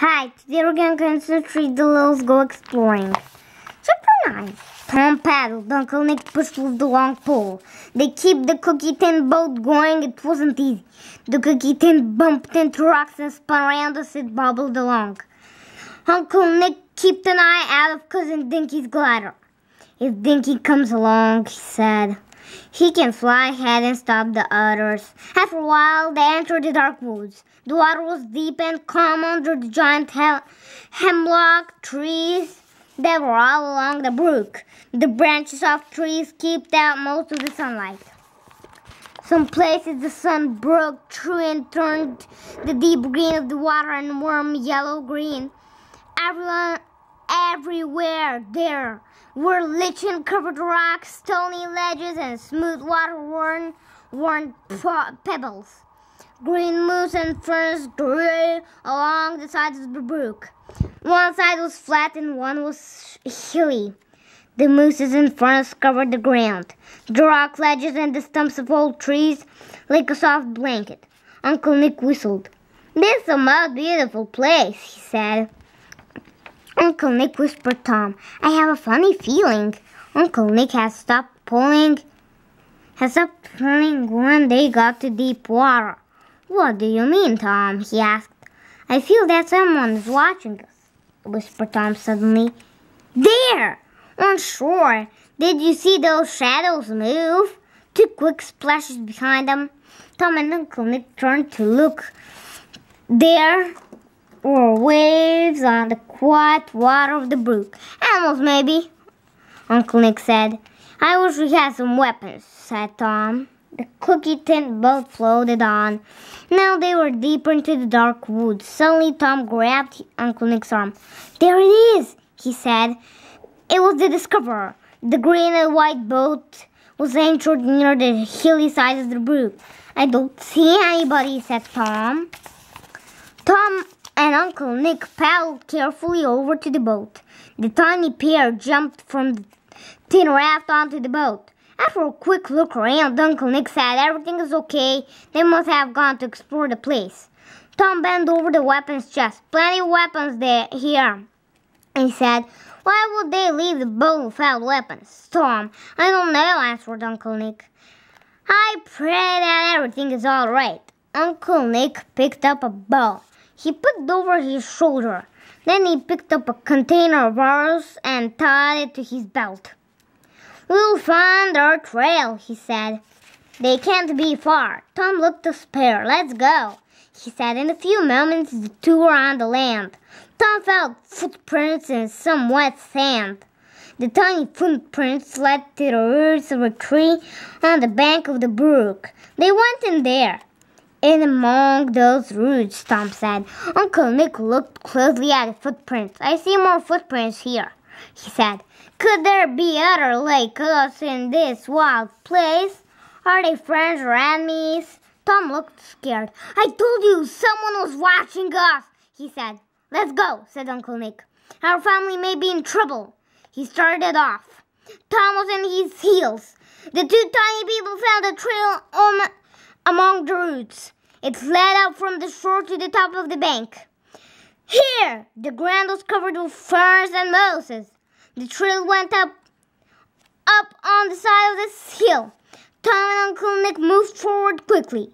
Hi, today we're going to concentrate the Littles go exploring. Super nice. Tom paddled, Uncle Nick pushed with the long pole. They keep the cookie tin boat going. It wasn't easy. The cookie tin bumped into rocks and spun around as it bobbled along. Uncle Nick kept an eye out of Cousin Dinky's glider. If Dinky comes along, he said, he can fly ahead and stop the others. After a while, they entered the dark woods. The water was deep and calm under the giant hemlock trees that were all along the brook. The branches of trees kept out most of the sunlight. Some places the sun broke through and turned the deep green of the water and warm yellow-green. Everywhere there were lichen-covered rocks, stony ledges, and smooth water-worn pebbles. Green moss and ferns grew along the sides of the brook. One side was flat and one was hilly. The mosses and ferns covered the ground. The rock ledges and the stumps of old trees like a soft blanket. Uncle Nick whistled. "This is a most beautiful place," he said. Uncle Nick whispered Tom, "I have a funny feeling." Uncle Nick had stopped pulling when they got to deep water. "What do you mean, Tom?" he asked. "I feel that someone is watching us," whispered Tom suddenly. "There! On shore! Did you see those shadows move?" Two quick splashes behind them. Tom and Uncle Nick turned to look. There were waves on the quiet water of the brook. "Animals, maybe," Uncle Nick said. "I wish we had some weapons," said Tom. The cookie tin boat floated on. Now they were deeper into the dark woods. Suddenly Tom grabbed Uncle Nick's arm. "There it is," he said. It was the Discoverer. The green and white boat was anchored near the hilly side of the brook. "I don't see anybody," said Tom. Tom and Uncle Nick paddled carefully over to the boat. The tiny pair jumped from the tin raft onto the boat. After a quick look around, Uncle Nick said, "Everything is okay. They must have gone to explore the place." Tom bent over the weapons chest. "Plenty of weapons there here," he said. "Why would they leave the boat without weapons?" "Tom, I don't know," answered Uncle Nick. "I pray that everything is all right." Uncle Nick picked up a bow. He put it over his shoulder. Then he picked up a container of arrows and tied it to his belt. "We'll find our trail," he said. "They can't be far." Tom looked despair. "Let's go," he said. In a few moments, the two were on the land. Tom felt footprints in some wet sand. The tiny footprints led to the roots of a tree on the bank of the brook. They went in there. "In among those roots," Tom said. Uncle Nick looked closely at the footprints. "I see more footprints here," he said. "Could there be others like us in this wild place? Are they friends or enemies?" Tom looked scared. "I told you someone was watching us," he said. "Let's go," said Uncle Nick. "Our family may be in trouble." He started off. Tom was in his heels. The two tiny people found a trail among the roots. It led up from the shore to the top of the bank. Here, the ground was covered with ferns and mosses. The trail went up on the side of this hill. Tom and Uncle Nick moved forward quickly.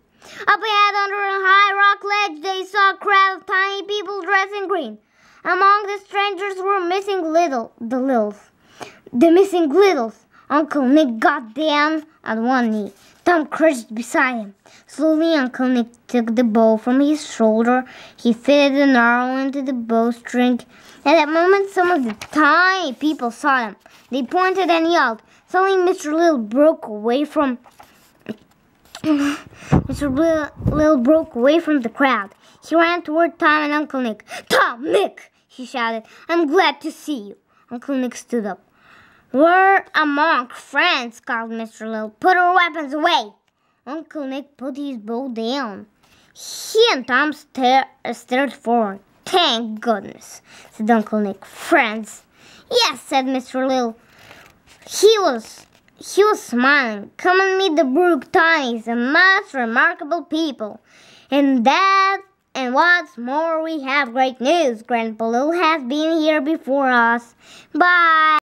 Up ahead, under a high rock ledge, they saw a crowd of tiny people dressed in green. Among the strangers were the missing littles. Uncle Nick got down on one knee. Tom crouched beside him. Slowly, Uncle Nick took the bow from his shoulder. He fitted an arrow into the bowstring. At that moment, some of the tiny people saw them. They pointed and yelled. Suddenly, Mr. Little broke away from the crowd. He ran toward Tom and Uncle Nick. "Tom, Nick!" he shouted. "I'm glad to see you." Uncle Nick stood up. "We're among friends," called Mr. Little. "Put our weapons away." Uncle Nick put his bow down. He and Tom stared forward. "Thank goodness," said Uncle Nick. "Friends?" "Yes," said Mr. Little. He was smiling. "Come and meet the Brook Tinies, a most remarkable people." And that And what's more, we have great news. Grandpa Lou has been here before us. Bye!